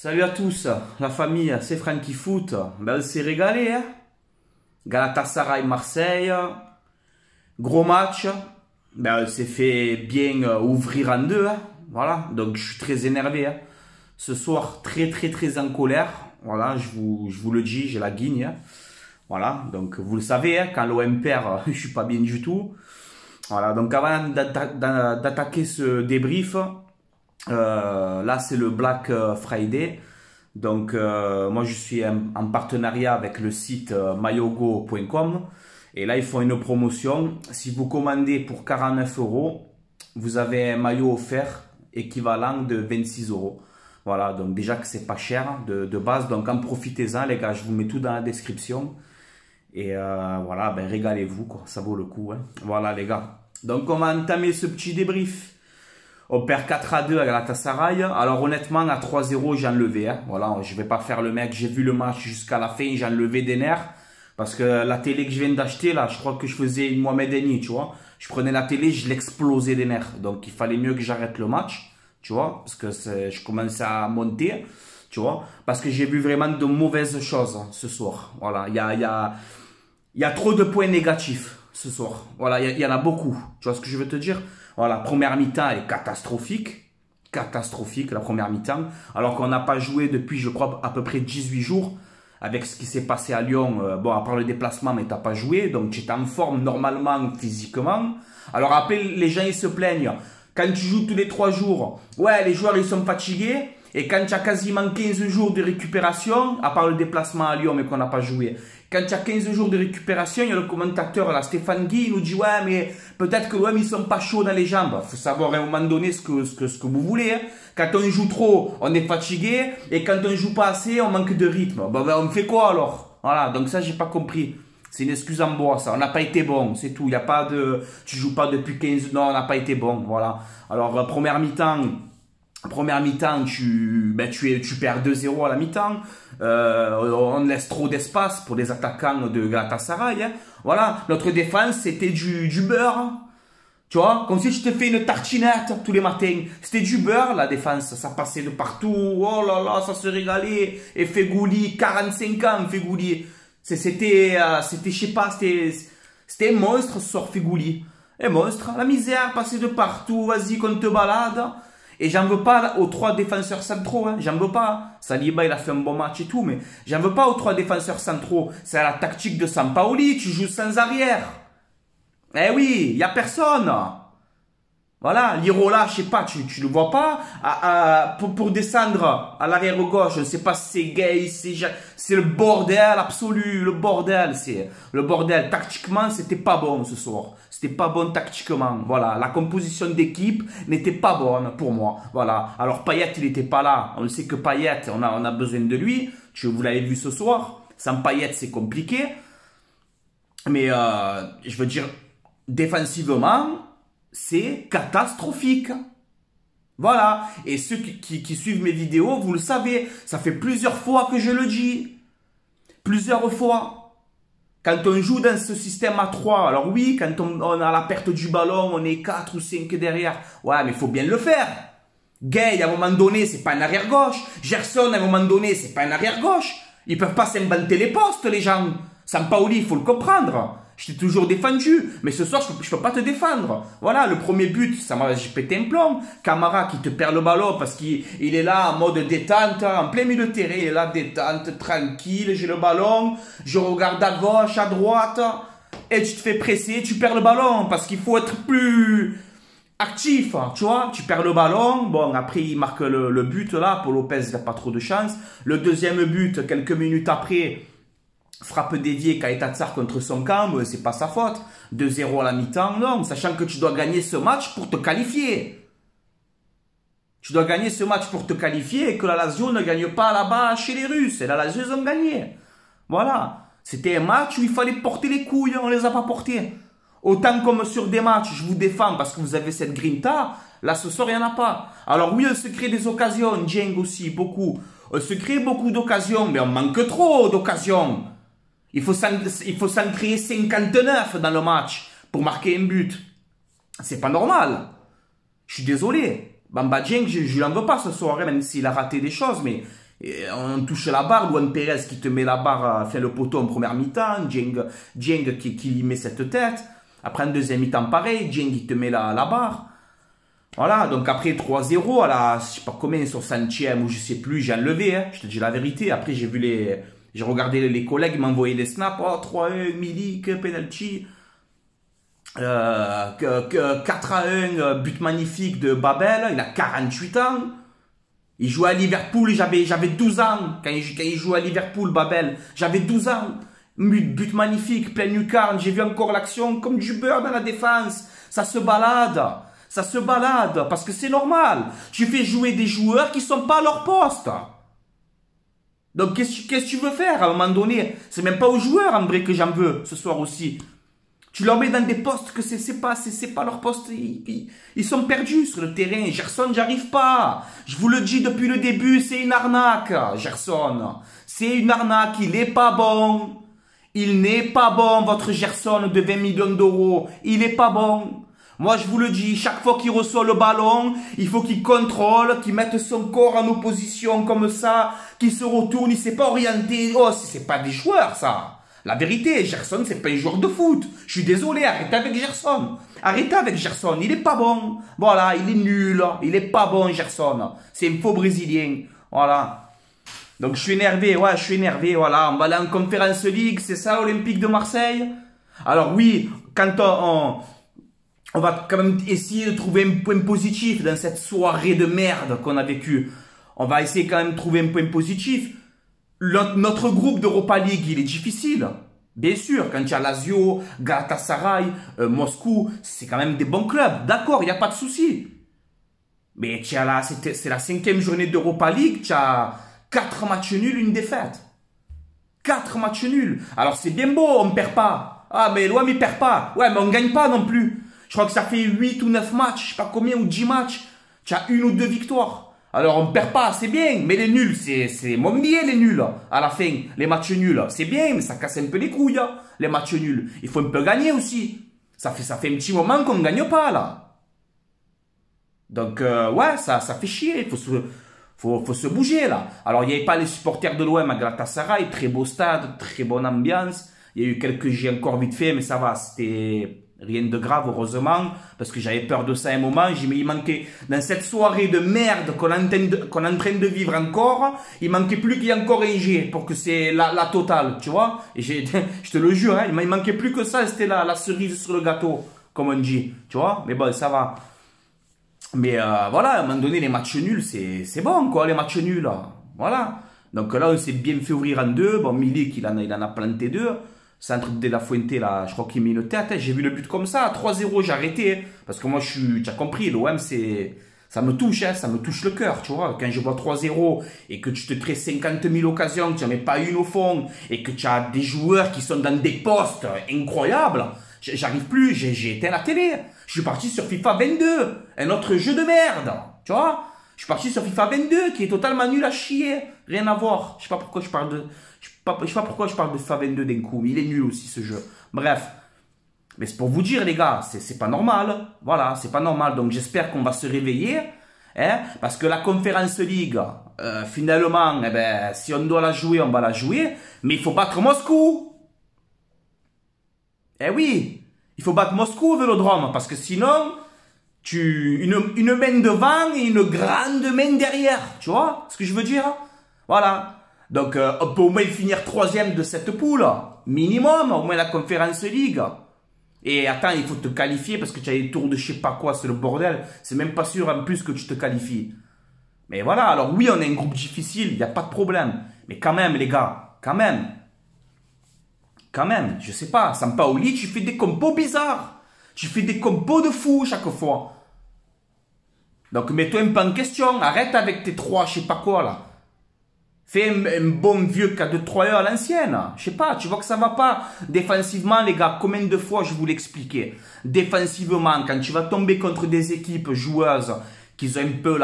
Salut à tous, la famille, c'est Francky Foot. Ben, on s'est régalé, hein. Galatasaray Marseille, gros match. Ben, on s'est fait bien ouvrir en deux, hein. Voilà, donc je suis très énervé, hein. Ce soir, très en colère. Voilà, je vous le dis, j'ai la guigne, hein. Voilà, donc vous le savez, hein, quand l'OM perd, je suis pas bien du tout. Voilà, donc avant d'attaquer ce débrief, là c'est le Black Friday. Donc moi je suis en partenariat avec le site mayogo.com et là ils font une promotion. Si vous commandez pour 49 €, vous avez un maillot offert équivalent de 26 €. Voilà, donc déjà que c'est pas cher de base, donc en profitez-en les gars, je vous mets tout dans la description. Et voilà, ben régalez-vous quoi, ça vaut le coup, hein. Voilà les gars, donc on va entamer ce petit débrief. On perd 4-2 à Galatasaray. Alors honnêtement, à 3-0, j'ai enlevé, hein. Voilà, je vais pas faire le mec, j'ai vu le match jusqu'à la fin, j'ai enlevé des nerfs. Parce que la télé que je viens d'acheter, là, je crois que je faisais une Mohamed Eni, tu vois. Je prenais la télé, je l'explosais des nerfs. Donc il fallait mieux que j'arrête le match, tu vois, parce que je commençais à monter, tu vois. Parce que j'ai vu vraiment de mauvaises choses, hein, ce soir. Voilà, il y a trop de points négatifs ce soir. Voilà, il y en a beaucoup. Tu vois ce que je veux te dire? Voilà, première mi-temps est catastrophique. Catastrophique, la première mi-temps. Alors qu'on n'a pas joué depuis, je crois, à peu près 18 jours. Avec ce qui s'est passé à Lyon. Bon, à part le déplacement, mais tu n'as pas joué. Donc, tu es en forme normalement, physiquement. Alors après, les gens, ils se plaignent. Quand tu joues tous les 3 jours, ouais, les joueurs, ils sont fatigués. Et quand tu as quasiment 15 jours de récupération, à part le déplacement à Lyon, mais qu'on n'a pas joué, quand tu as 15 jours de récupération, il y a le commentateur, là, Stéphane Guy, il nous dit, ouais, mais peut-être que l'OM, ils sont pas chauds dans les jambes. Il faut savoir à un moment donné ce que vous voulez, hein. Quand on joue trop, on est fatigué. Et quand on joue pas assez, on manque de rythme. Ben, on fait quoi alors? Voilà, donc ça, j'ai pas compris. C'est une excuse en bois, ça. On n'a pas été bon, c'est tout. Il n'y a pas de... Tu joues pas depuis 15... Non, on n'a pas été bon, voilà. Alors, première mi-temps, tu perds 2-0 à la mi-temps. On laisse trop d'espace pour les attaquants de Galatasaray, hein. Voilà, notre défense, c'était du beurre. Tu vois, comme si je te fais une tartinette tous les matins. C'était du beurre, la défense. Ça passait de partout. Oh là là, ça se régalait. Et Fegouli, 45 ans, Fegouli. C'était, je sais pas, c'était un monstre ce soir, Fegouli. Un monstre. La misère passait de partout. Vas-y, qu'on te balade. Et j'en veux pas aux 3 défenseurs centraux, hein. J'en veux pas. Saliba, il a fait un bon match et tout, mais j'en veux pas aux 3 défenseurs centraux. C'est la tactique de Sampaoli, tu joues sans arrière. Eh oui, il n'y a personne. Voilà, Lirola, je sais pas, tu le vois pas. Pour descendre à l'arrière gauche, je sais pas si c'est gay, c'est le bordel absolu, le bordel, c'est le bordel. Tactiquement, c'était pas bon ce soir. C'était pas bon tactiquement. Voilà, la composition d'équipe n'était pas bonne pour moi. Voilà, alors Payet, il était pas là. On sait que Payet, on a besoin de lui. Vous l'avez vu ce soir. Sans Payet, c'est compliqué. Mais je veux dire, défensivement, c'est catastrophique. Voilà. Et ceux qui suivent mes vidéos, vous le savez, ça fait plusieurs fois que je le dis. Plusieurs fois. Quand on joue dans ce système à 3, alors oui, quand on a la perte du ballon, on est 4 ou 5 derrière. Ouais, mais il faut bien le faire. Gay, à un moment donné, c'est pas un arrière-gauche. Gerson, à un moment donné, c'est pas un arrière-gauche. Ils peuvent pas s'inventer les postes, les gens. Sampaoli, il faut le comprendre. Je t'ai toujours défendu, mais ce soir, je peux pas te défendre. Voilà, le premier but, j'ai pété un plomb. Camara qui te perd le ballon parce qu'il est là en mode détente, en plein milieu de terrain, il est là, détente, tranquille, j'ai le ballon, je regarde à gauche, à droite, et tu te fais presser, tu perds le ballon parce qu'il faut être plus actif, tu vois, tu perds le ballon. Bon, après, il marque le but là, Paul Lopez, il n'a pas trop de chance. Le deuxième but, quelques minutes après, frappe déviée Keita Tsar contre son camp, c'est pas sa faute. 2-0 à la mi-temps, non, sachant que tu dois gagner ce match pour te qualifier. Tu dois gagner ce match pour te qualifier et que la Lazio ne gagne pas là-bas chez les Russes. Et la Lazio, ils ont gagné. Voilà. C'était un match où il fallait porter les couilles, on les a pas portés. Autant comme sur des matchs, je vous défends parce que vous avez cette grinta, là ce soir il n'y en a pas. Alors oui, on se crée des occasions, Dieng aussi, beaucoup. On se crée beaucoup d'occasions, mais on manque trop d'occasions. Il faut s'en créer 59 dans le match pour marquer un but. C'est pas normal. Je suis désolé. Bamba Dieng, je lui en veux pas ce soir, même s'il a raté des choses, mais Et on touche la barre, Luan Pérez qui te met la barre, fait le poteau en première mi-temps, Dieng qui met cette tête. Après, en deuxième mi-temps, pareil, Dieng qui te met la barre. Voilà, donc après 3-0, à la, je sais pas combien, 60e ou je sais plus, j'ai enlevé, hein, je te dis la vérité. Après, j'ai regardé les collègues m'envoyaient des snaps, oh, 3-1, Milik, penalty. 4-1, but magnifique de Babel, il a 48 ans. Il jouait à Liverpool, j'avais 12 ans. Quand il jouait à Liverpool, Babel, j'avais 12 ans. But magnifique, pleine lucarne, j'ai vu encore l'action comme du beurre dans la défense. Ça se balade, parce que c'est normal. Tu fais jouer des joueurs qui sont pas à leur poste. Donc qu'est-ce que tu veux faire à un moment donné? C'est même pas aux joueurs en vrai que j'en veux ce soir aussi. Tu leur mets dans des postes que c'est pas leur poste. Ils sont perdus sur le terrain. Gerson, j'arrive pas. Je vous le dis depuis le début, c'est une arnaque, Gerson. C'est une arnaque. Il n'est pas bon. Il n'est pas bon, votre Gerson de 20 millions d'euros. Il n'est pas bon. Moi, je vous le dis, chaque fois qu'il reçoit le ballon, il faut qu'il contrôle, qu'il mette son corps en opposition comme ça, qu'il se retourne, il ne s'est pas orienté. Oh, c'est pas des joueurs, ça. La vérité, Gerson, c'est pas un joueur de foot. Je suis désolé, arrêtez avec Gerson. Arrêtez avec Gerson, il est pas bon. Voilà, il est nul. Il est pas bon, Gerson. C'est un faux Brésilien. Voilà. Donc je suis énervé, ouais, je suis énervé, voilà. On va aller en Conférence League, c'est ça l'Olympique de Marseille? Alors oui, quand on va quand même essayer de trouver un point positif dans cette soirée de merde qu'on a vécue. On va essayer quand même de trouver un point positif. Notre groupe d'Europa League, il est difficile. Bien sûr, quand il y a Lazio, Galatasaray, Moscou, c'est quand même des bons clubs. D'accord, il n'y a pas de souci. Mais c'est la 5e journée d'Europa League, tu as 4 matchs nuls, une défaite. 4 matchs nuls. Alors c'est bien beau, on ne perd pas. Ah, mais l'OM il perd pas. Ouais, mais on ne gagne pas non plus. Je crois que ça fait 8 ou 9 matchs, je sais pas combien, ou 10 matchs. Tu as 1 ou 2 victoires. Alors on ne perd pas, c'est bien, mais les nuls, c'est mon billet les nuls, à la fin, les matchs nuls, c'est bien, mais ça casse un peu les couilles, les matchs nuls. Il faut un peu gagner aussi. Ça fait un petit moment qu'on ne gagne pas, là. Donc, ouais, ça fait chier, il faut se bouger, là. Alors, il n'y avait pas les supporters de l'OM à Galatasaray, très beau stade, très bonne ambiance. Il y a eu quelques jets encore vite fait, mais ça va, c'était rien de grave, heureusement, parce que j'avais peur de ça à un moment. Il manquait, dans cette soirée de merde qu'on est en train de vivre encore, il manquait plus qu'il y ait encore un jet pour que c'est la totale, tu vois. Et je te le jure, hein, il manquait plus que ça, c'était la cerise sur le gâteau, comme on dit, tu vois. Mais bon, ça va. Mais voilà, à un moment donné, les matchs nuls, c'est bon, quoi, les matchs nuls, voilà. Donc là, on s'est bien fait ouvrir en deux. Bon, Milik, il en a planté 2. Centre de La Fuente, là, je crois qu'il met une tête. Hein. J'ai vu le but comme ça, 3-0, j'ai arrêté. Hein, parce que moi, tu as compris, l'OM, ça me touche, hein, ça me touche le cœur, tu vois. Quand je vois 3-0 et que tu te crées 50 000 occasions, que tu n'en mets pas une au fond, et que tu as des joueurs qui sont dans des postes incroyables, j'arrive plus, j'ai éteint la télé. Je suis parti sur FIFA 22, un autre jeu de merde, tu vois. Je suis parti sur FIFA 22, qui est totalement nul à chier, rien à voir. Je sais pas pourquoi je parle de... Je sais pas pourquoi je parle de FIFA 22 d'un coup, mais il est nul aussi ce jeu. Bref. Mais c'est pour vous dire les gars, c'est pas normal. Voilà, c'est pas normal. Donc j'espère qu'on va se réveiller. Hein, parce que la Conference League, finalement, eh ben, si on doit la jouer, on va la jouer. Mais il faut battre Moscou. Eh oui, il faut battre Moscou au Vélodrome. Parce que sinon, une main devant et une grande main derrière. Tu vois ce que je veux dire? Voilà. Donc, on peut au moins finir 3e de cette poule. Minimum, au moins la Conference League. Et attends, il faut te qualifier parce que tu as des tours de je sais pas quoi, c'est le bordel. C'est même pas sûr en plus que tu te qualifies. Mais voilà, alors oui, on est un groupe difficile, il n'y a pas de problème. Mais quand même, les gars, quand même, je sais pas, Sampaoli, tu fais des compos bizarres. Tu fais des compos de fou chaque fois. Donc, mets-toi un peu en question, arrête avec tes 3 je sais pas quoi là. Fais un bon vieux 4-2-3 à l'ancienne. Je sais pas, tu vois que ça va pas. Défensivement, les gars, combien de fois je vous l'expliquais. Défensivement, quand tu vas tomber contre des équipes joueuses qui ont un peu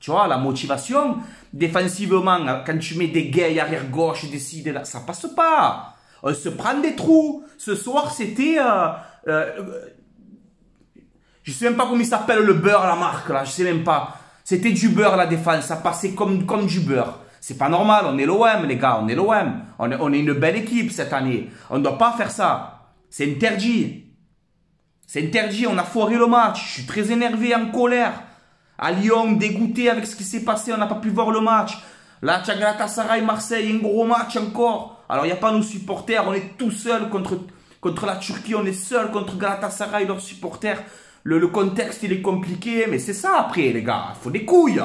tu vois, la motivation. Défensivement, quand tu mets des gays arrière gauche, des ci, des là, ça passe pas. On se prend des trous. Ce soir, c'était... je sais même pas comment il s'appelle le beurre, la marque, là. Je sais même pas. C'était du beurre, la défense. Ça passait comme du beurre. C'est pas normal, on est l'OM, les gars, on est l'OM. On est une belle équipe cette année. On ne doit pas faire ça. C'est interdit. C'est interdit, on a foiré le match. Je suis très énervé, en colère. À Lyon, dégoûté avec ce qui s'est passé, on n'a pas pu voir le match. Là, Galatasaray, Marseille, un gros match encore. Alors, il n'y a pas nos supporters, on est tout seul contre la Turquie, on est seul contre Galatasaray, leurs supporters. Le contexte, il est compliqué, mais c'est ça après, les gars. Il faut des couilles.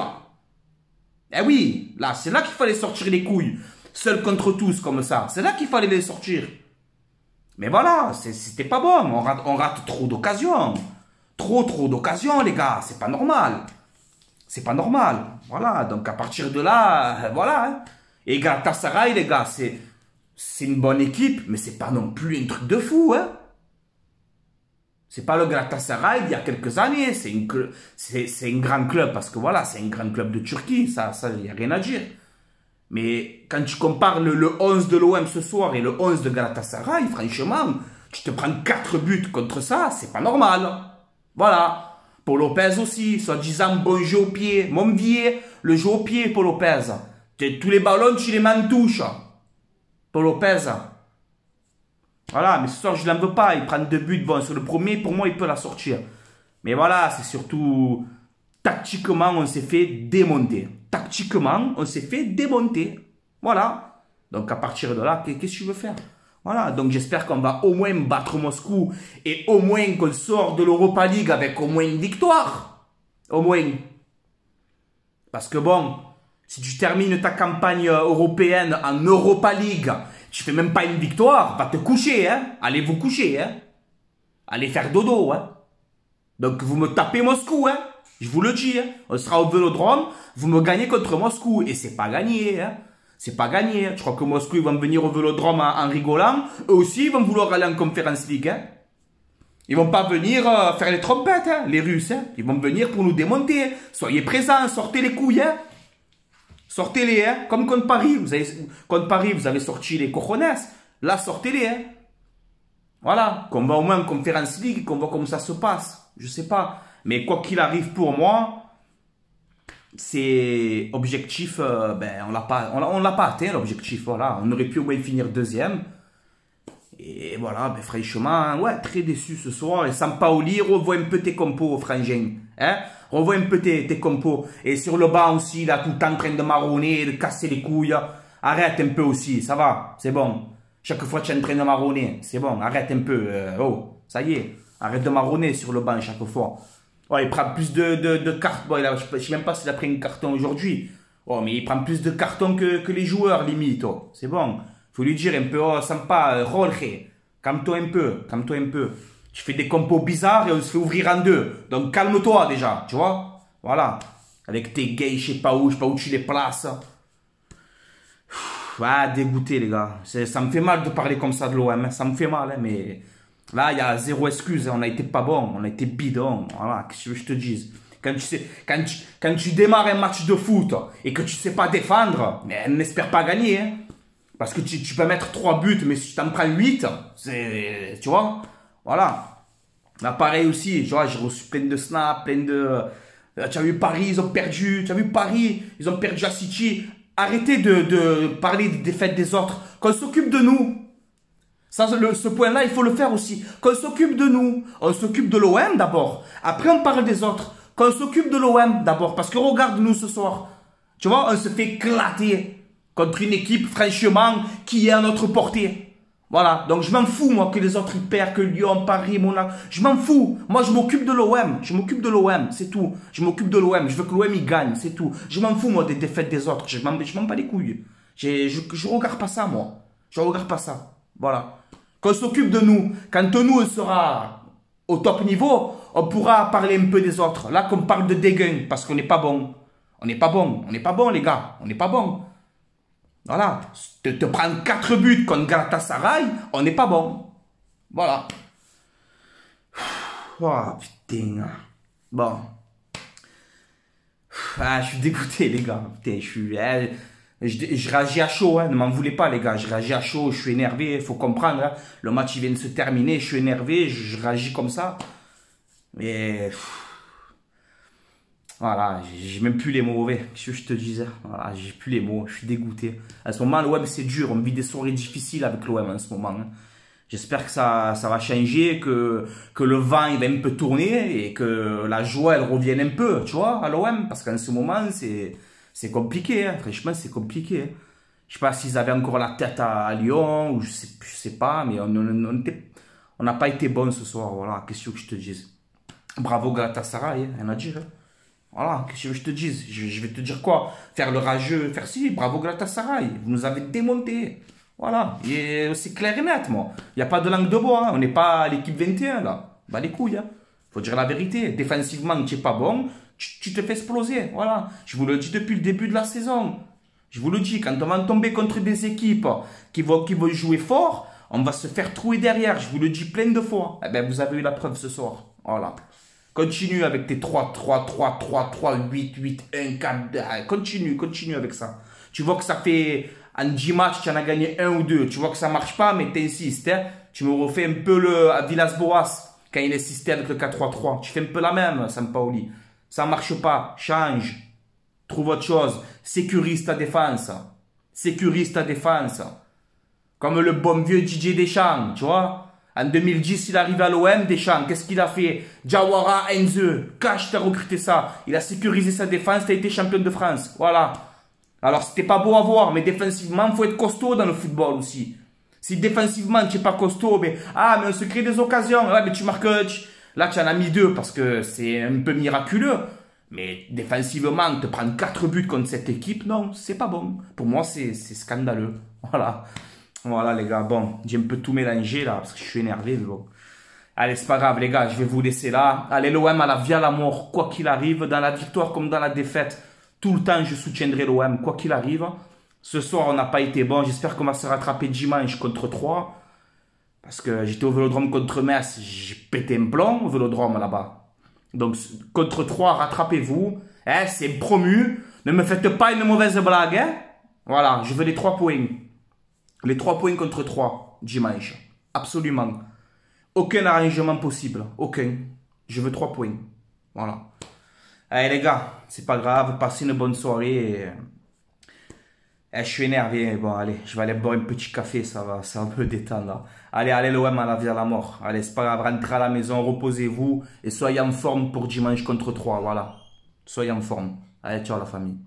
Eh oui, là, c'est là qu'il fallait sortir les couilles. Seul contre tous, comme ça. C'est là qu'il fallait les sortir. Mais voilà, c'était pas bon. On rate trop d'occasions. Trop d'occasions, les gars. C'est pas normal. C'est pas normal. Voilà, donc à partir de là, voilà. Hein. Et Galatasaray, les gars, c'est une bonne équipe, mais c'est pas non plus un truc de fou, hein. C'est pas le Galatasaray d'il y a quelques années, c'est un grand club, parce que voilà, c'est un grand club de Turquie, ça, il n'y a rien à dire. Mais quand tu compares le 11 de l'OM ce soir et le 11 de Galatasaray, franchement, tu te prends 4 buts contre ça, c'est pas normal. Voilà. Pour Lopez aussi, soi-disant bon jeu au pied. Mon vieux, le jeu au pied pour Lopez. Tous les ballons, tu les mets en touche. Pour Lopez. Voilà, mais ce soir, je ne l'en veux pas. Il prend 2 buts. Bon, sur le premier, pour moi, il peut la sortir. Mais voilà, c'est surtout... Tactiquement, on s'est fait démonter. Tactiquement, on s'est fait démonter. Voilà. Donc, à partir de là, qu'est-ce que tu veux faire? Voilà. Donc, j'espère qu'on va au moins battre Moscou. Et au moins qu'on sort de l'Europa League avec au moins une victoire. Au moins. Parce que bon, si tu termines ta campagne européenne en Europa League... Tu fais même pas une victoire, va te coucher, hein. Allez vous coucher, hein. Allez faire dodo, hein. Donc vous me tapez Moscou, hein. Je vous le dis, hein. On sera au Vélodrome, vous me gagnez contre Moscou. Et c'est pas gagné, hein. C'est pas gagné. Hein. Je crois que Moscou, ils vont venir au Vélodrome en rigolant. Eux aussi, ils vont vouloir aller en Conference League, hein. Ils vont pas venir faire les trompettes, hein, les Russes, hein. Ils vont venir pour nous démonter. Soyez présents, sortez les couilles, hein. Sortez-les, hein, comme contre Paris. Contre Paris, vous avez sorti les cojones. Là, sortez-les, hein. Voilà. Qu'on va au moins en Conference League, qu'on voit comment ça se passe. Je sais pas. Mais quoi qu'il arrive pour moi, c'est objectif, ben, on l'a pas atteint, l'objectif. Voilà. On aurait pu au moins finir deuxième. Et voilà, ben, franchement, ouais, très déçu ce soir. Et Sampaoli, revois un peu tes compos, frangin. Hein? Revois un peu tes compos. Et sur le banc aussi, là, tout le temps en train de marronner, de casser les couilles. Arrête un peu aussi, ça va, c'est bon. Chaque fois, tu es en train de marronner. C'est bon, arrête un peu. Oh, ça y est. Arrête de marronner sur le banc chaque fois. Oh, il prend plus de cartes. Bon, je ne sais même pas s'il a pris un carton aujourd'hui. Oh, mais il prend plus de cartons que les joueurs, limite. Oh, c'est bon. Faut lui dire un peu, oh, sympa, Jorge. Calme-toi un peu, calme-toi un peu. Tu fais des compos bizarres et on se fait ouvrir en deux. Donc calme-toi déjà, tu vois. Voilà. Avec tes gays, je sais pas où tu les places. Ah, dégoûté les gars. Ça me fait mal de parler comme ça de l'OM. Ça me fait mal, hein, mais... Là, il y a zéro excuse. On a été pas bon, on a été bidon. Voilà, qu'est-ce que je te dise. Quand tu démarres un match de foot et que tu sais pas défendre, n'espère pas gagner, hein. Parce que tu peux mettre 3 buts, mais si tu t'en prends 8, tu vois. Voilà. Là, pareil aussi, j'ai reçu plein de snaps, plein de... Tu as vu Paris, ils ont perdu. Tu as vu Paris, ils ont perdu à City. Arrêtez de parler des défaites des autres. Qu'on s'occupe de nous. Ça, ce point-là, il faut le faire aussi. Qu'on s'occupe de nous. On s'occupe de l'OM d'abord. Après, on parle des autres. Qu'on s'occupe de l'OM d'abord. Parce que regarde-nous ce soir. Tu vois, on se fait éclater contre une équipe, franchement, qui est à notre portée. Voilà, donc je m'en fous, moi, que les autres ils perdent, que Lyon, Paris, Monaco. Je m'en fous. Moi, je m'occupe de l'OM. Je m'occupe de l'OM, c'est tout. Je m'occupe de l'OM. Je veux que l'OM, il gagne, c'est tout. Je m'en fous, moi, des défaites des autres. Je m'en bats les couilles. Je regarde pas ça, moi. Je regarde pas ça. Voilà. Qu'on s'occupe de nous. Quand nous, on sera au top niveau, on pourra parler un peu des autres. Là, qu'on parle de dégain, parce qu'on n'est pas bon. On n'est pas bon. On n'est pas bon, les gars. On n'est pas bon. Voilà, te prendre 4 buts contre Galatasaray, on n'est pas bon. Voilà. Oh putain. Bon. Ah, je suis dégoûté les gars. Putain, je réagis à chaud, hein. Ne m'en voulez pas les gars. Je réagis à chaud, je suis énervé, il faut comprendre. Hein. Le match il vient de se terminer, je suis énervé, je réagis comme ça. Mais... Voilà, j'ai même plus les mots mauvais. Qu'est-ce que je te disais? Voilà, j'ai plus les mots, je suis dégoûté. À ce moment, l'OM c'est dur, on vit des soirées difficiles avec l'OM en ce moment. Hein. J'espère que ça va changer, que le vent il va un peu tourner et que la joie elle revienne un peu, tu vois, à l'OM. Parce qu'en ce moment, c'est compliqué, hein. Franchement, c'est compliqué. Hein. Je sais pas s'ils avaient encore la tête à Lyon, ou je sais pas, mais on n'a pas été bon ce soir, voilà, qu'est-ce que je te dise. Bravo Galatasaray, rien à dire. Hein. Voilà, qu'est-ce que je te dise? Je vais te dire quoi? Faire le rageux, faire si, bravo Galatasaray, vous nous avez démonté. Voilà, c'est clair et net, moi. Il n'y a pas de langue de bois, hein. On n'est pas à l'équipe 21, là. Bah les couilles, hein. Faut dire la vérité. Défensivement, tu n'es pas bon, tu te fais exploser. Voilà, je vous le dis depuis le début de la saison. Je vous le dis, quand on va tomber contre des équipes qui vont jouer fort, on va se faire trouer derrière. Je vous le dis plein de fois. Eh ben, vous avez eu la preuve ce soir. Voilà. Continue avec tes 3, 3, 3, 3, 3, 8, 8, 1, 4. Continue avec ça. Tu vois que ça fait, en 10 matchs, tu en as gagné 1 ou 2. Tu vois que ça marche pas, mais tu insistes. Hein. Tu me refais un peu à Villas-Boas, quand il insistait avec le 4-3-3. Tu fais un peu la même, Sampaoli. Ça marche pas. Change. Trouve autre chose. Sécurise ta défense. Sécurise ta défense. Comme le bon vieux Didier Deschamps, tu vois. En 2010, il arrive à l'OM, Deschamps. Qu'est-ce qu'il a fait? Diawara, Enze. Cash, t'as recruté ça. Il a sécurisé sa défense, t'as été champion de France. Voilà. Alors, c'était pas beau à voir, mais défensivement, il faut être costaud dans le football aussi. Si défensivement, tu n'es pas costaud, mais on se crée des occasions. Ouais, mais tu marques. Là, tu en as mis 2 parce que c'est un peu miraculeux. Mais défensivement, te prendre 4 buts contre cette équipe, non, c'est pas bon. Pour moi, c'est scandaleux. Voilà. Voilà, les gars. Bon, j'ai un peu tout mélangé là parce que je suis énervé, mais bon. Allez, c'est pas grave, les gars. Je vais vous laisser là. Allez, l'OM à la vie à la mort, quoi qu'il arrive, dans la victoire comme dans la défaite. Tout le temps, je soutiendrai l'OM, quoi qu'il arrive. Ce soir, on n'a pas été bon. J'espère qu'on va se rattraper dimanche contre 3. Parce que j'étais au Vélodrome contre Metz. J'ai pété un plomb au Vélodrome là-bas. Donc, contre 3, rattrapez-vous. Hein, c'est promu. Ne me faites pas une mauvaise blague. Hein. Voilà, je veux les 3 points. Les 3 points contre 3, dimanche. Absolument. Aucun arrangement possible. Aucun. Je veux 3 points. Voilà. Allez les gars, c'est pas grave. Passez une bonne soirée. Je suis énervé. Bon, allez, je vais aller boire un petit café. Ça va me détendre. Allez, l'OM à la vie à la mort. Allez, c'est pas grave. Rentrez à la maison, reposez-vous. Et soyez en forme pour dimanche contre 3. Voilà. Soyez en forme. Allez, ciao la famille.